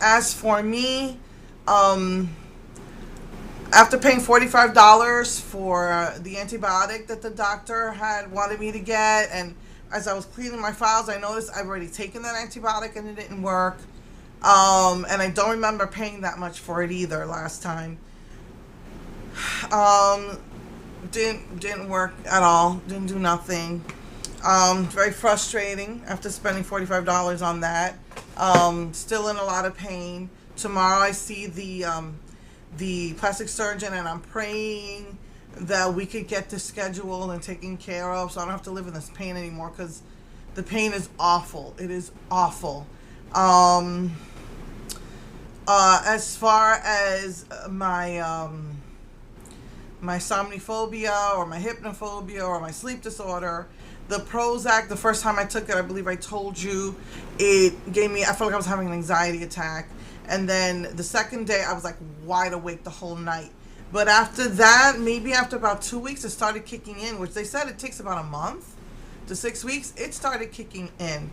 As for me, um, after paying $45 for the antibiotic that the doctor had wanted me to get, and as I was cleaning my files, I noticed I've already taken that antibiotic and it didn't work. And I don't remember paying that much for it either last time. Um, didn't work at all. Didn't do nothing. Very frustrating after spending $45 on that. Still in a lot of pain. Tomorrow I see the plastic surgeon, and I'm praying that we could get this scheduled and taken care of, so I don't have to live in this pain anymore. Because the pain is awful. It is awful. Um, as far as my somniphobia or my hypnophobia or my sleep disorder, the Prozac, the first time I took it, I believe I told you, it gave me, I felt like I was having an anxiety attack. And then the second day, I was like wide awake the whole night. But after that, maybe after about 2 weeks, it started kicking in, which they said it takes about a month to 6 weeks. It started kicking in.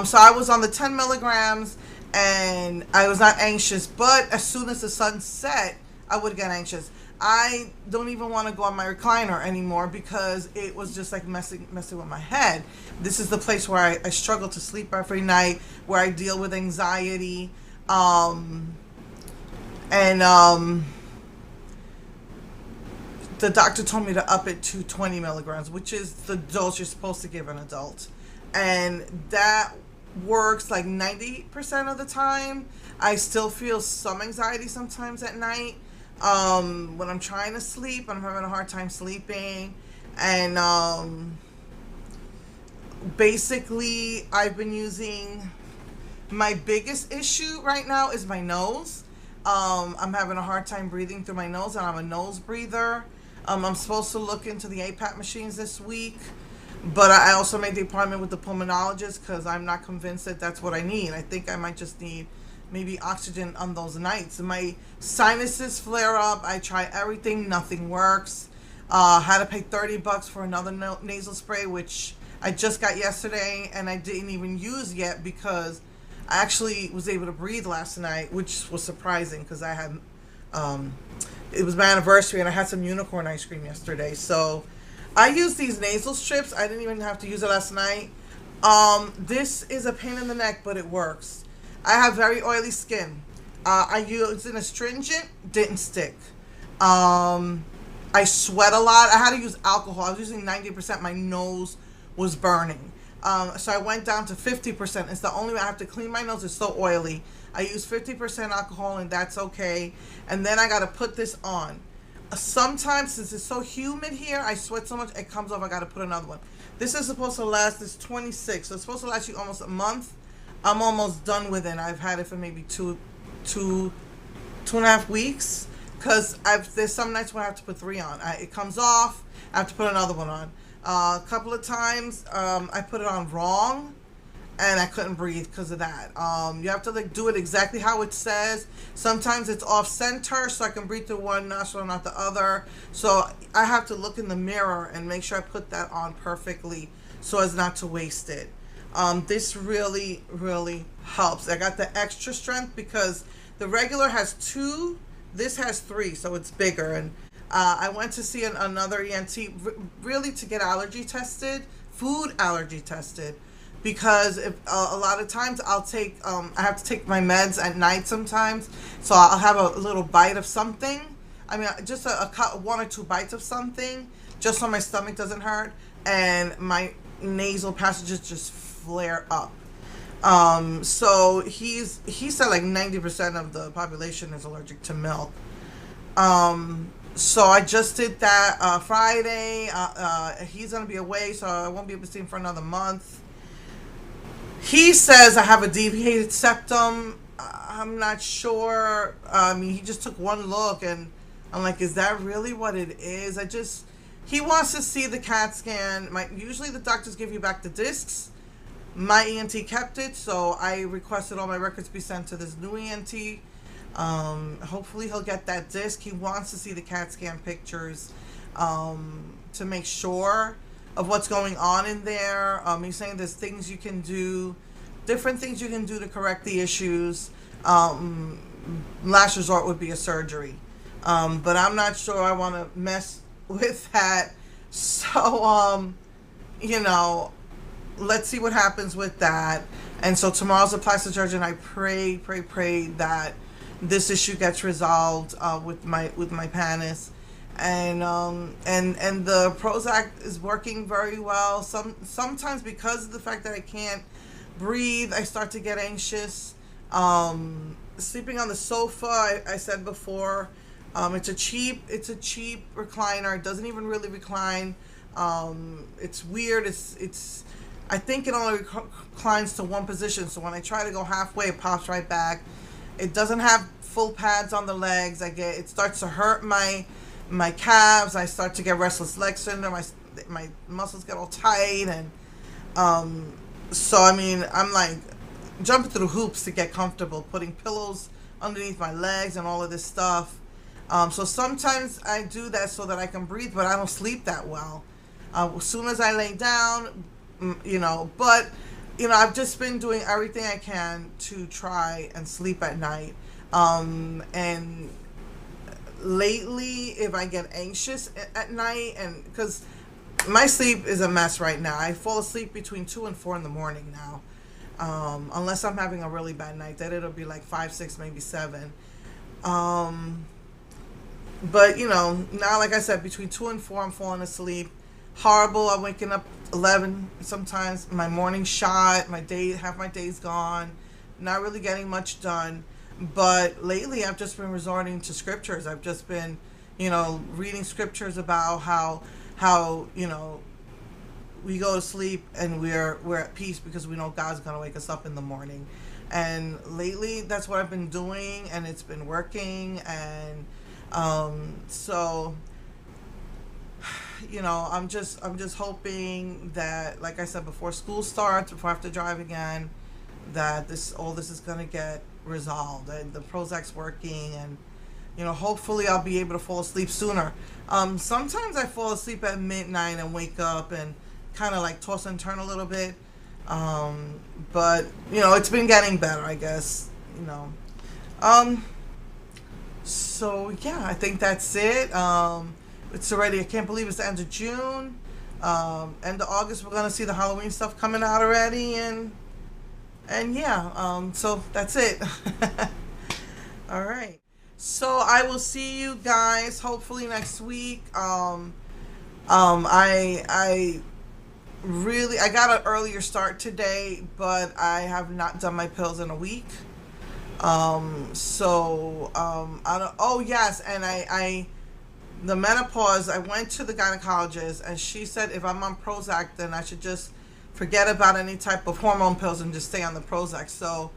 So I was on the 10 milligrams and I was not anxious. But as soon as the sun set, I would get anxious. I don't even want to go on my recliner anymore because it was just like messing with my head. This is the place where I struggle to sleep every night, where I deal with anxiety. And the doctor told me to up it to 20 milligrams, which is the dose you're supposed to give an adult. And that works like 90% of the time. I still feel some anxiety sometimes at night. When I'm trying to sleep, I'm having a hard time sleeping. And basically, I've been using, my biggest issue right now is my nose. I'm having a hard time breathing through my nose, and I'm a nose breather. I'm supposed to look into the APAP machines this week, but I also made the appointment with the pulmonologist because I'm not convinced that that's what I need. I think I might just need maybe oxygen on those nights. My sinuses flare up. I try everything, nothing works. Had to pay $30 for another nasal spray, which I just got yesterday, and I didn't even use yet because I actually was able to breathe last night, which was surprising because I had, it was my anniversary and I had some unicorn ice cream yesterday. So I use these nasal strips. I didn't even have to use it last night. This is a pain in the neck, but it works. I have very oily skin. I used an astringent, didn't stick. I sweat a lot. I had to use alcohol. I was using 90%. My nose was burning. So I went down to 50%. It's the only way I have to clean my nose. It's so oily. I use 50% alcohol, and that's okay. And then I got to put this on. Sometimes, since it's so humid here, I sweat so much, it comes off. I got to put another one. This is supposed to last, this 26. So it's supposed to last you almost a month. I'm almost done with it. I've had it for maybe two and a half weeks. Because there's some nights where I have to put 3 on. It comes off. I have to put another one on. A couple of times I put it on wrong, and I couldn't breathe because of that. You have to do it exactly how it says. Sometimes it's off center, so I can breathe through one nostril and not the other. So I have to look in the mirror and make sure I put that on perfectly so as not to waste it. This really, really helps. I got the extra strength because the regular has 2. This has 3, so it's bigger. And I went to see another ENT really to get allergy tested, food allergy tested, because if, a lot of times I'll take, I have to take my meds at night sometimes, so I'll have a little bite of something. I mean, just a 1 or 2 bites of something, just so my stomach doesn't hurt, and my nasal passages just flare up. So he said like 90% of the population is allergic to milk. So I just did that Friday. He's gonna be away, so I won't be able to see him for another month. He says I have a deviated septum. I'm not sure. I mean, he just took one look, and I'm like, is that really what it is? He wants to see the CAT scan. Usually the doctors give you back the discs. My ENT kept it, so I requested all my records be sent to this new ENT. Hopefully he'll get that disc. He wants to see the CAT scan pictures to make sure of what's going on in there. He's saying there's things you can do, different things you can do to correct the issues. Um, Last resort would be a surgery. But I'm not sure I want to mess with that. So, you know, let's see what happens with that. And so tomorrow's a plastic surgeon. I pray that this issue gets resolved with my panis, and the Prozac is working very well. Sometimes because of the fact that I can't breathe, I start to get anxious. Sleeping on the sofa, I said before, it's a cheap recliner. It doesn't even really recline. It's weird. It's I think it only reclines to one position. So when I try to go halfway, it pops right back. It doesn't have full pads on the legs. It starts to hurt my calves. I start to get restless leg syndrome. My muscles get all tight, and so I mean, I'm like jumping through hoops to get comfortable, putting pillows underneath my legs and all of this stuff. So sometimes I do that so that I can breathe, but I don't sleep that well. As soon as I lay down, but I've just been doing everything I can to try and sleep at night. And lately, if I get anxious at night, and because my sleep is a mess right now, I fall asleep between 2 and 4 in the morning now. Unless I'm having a really bad night, then it'll be like 5, 6, maybe 7. But now, like I said, between 2 and 4, I'm falling asleep. Horrible. I'm waking up 11 sometimes. My morning shot. Half my day's gone. Not really getting much done. But lately, I've just been resorting to scriptures. I've just been, reading scriptures about how we go to sleep and we're at peace because we know God's gonna wake us up in the morning. And lately, that's what I've been doing, and it's been working. And so, I'm just hoping that, like I said, before school starts, before I have to drive again, that all this is gonna get resolved, and the Prozac's working, and hopefully I'll be able to fall asleep sooner. Sometimes I fall asleep at midnight and wake up and kind of like toss and turn a little bit, but it's been getting better, I guess. So yeah, I think that's it. It's already, I can't believe it's the end of June. End of August, we're gonna see the Halloween stuff coming out already, and yeah, so that's it. All right. So I will see you guys hopefully next week. I got an earlier start today, but I have not done my pills in a week. I don't. Oh yes, and the menopause. I went to the gynecologist, and she said if I'm on Prozac, then I should just forget about any type of hormone pills and just stay on the Prozac. So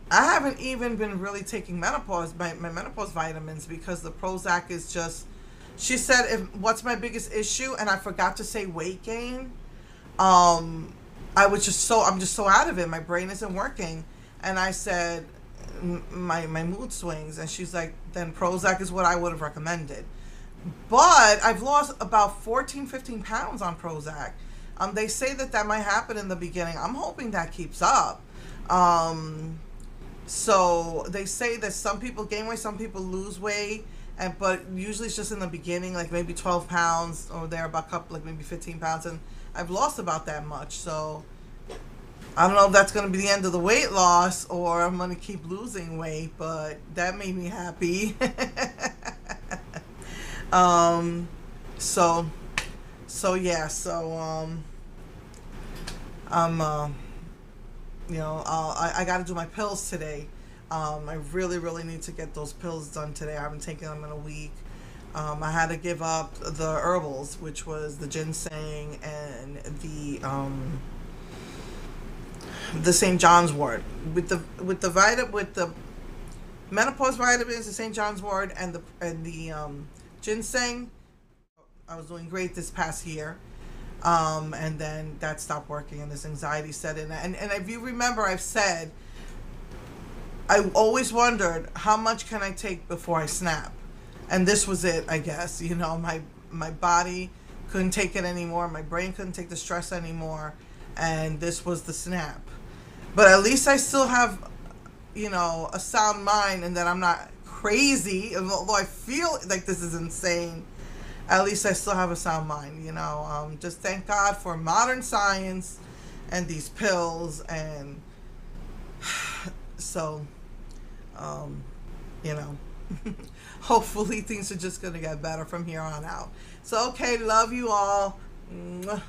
I haven't even been really taking my menopause vitamins, because the Prozac is just. She said, what's my biggest issue? And I forgot to say weight gain. I'm just so out of it. My brain isn't working. And I said, my mood swings. And she's like, then Prozac is what I would have recommended. But I've lost about 14, 15 pounds on Prozac. They say that might happen in the beginning. I'm hoping that keeps up. So they say that some people gain weight, some people lose weight. But usually it's just in the beginning, like maybe 12 pounds or there, about like maybe 15 pounds. And I've lost about that much. So I don't know if that's going to be the end of the weight loss or I'm going to keep losing weight, but that made me happy. So yeah, I got to do my pills today. I really, really need to get those pills done today. I haven't taken them in a week. I had to give up the herbals, which was the ginseng and the St. John's wort. With the menopause vitamins, the St. John's wort and the ginseng, I was doing great this past year. And then that stopped working, and this anxiety set in. And if you remember, I've said, I always wondered, how much can I take before I snap? And this was it, I guess. My body couldn't take it anymore. My brain couldn't take the stress anymore. And this was the snap. But at least I still have, you know, a sound mind and that I'm not crazy. And although I feel like this is insane, at least I still have a sound mind, you know. Just thank God for modern science and these pills. And so, you know, hopefully things are just going to get better from here on out. So, okay, love you all. Mwah.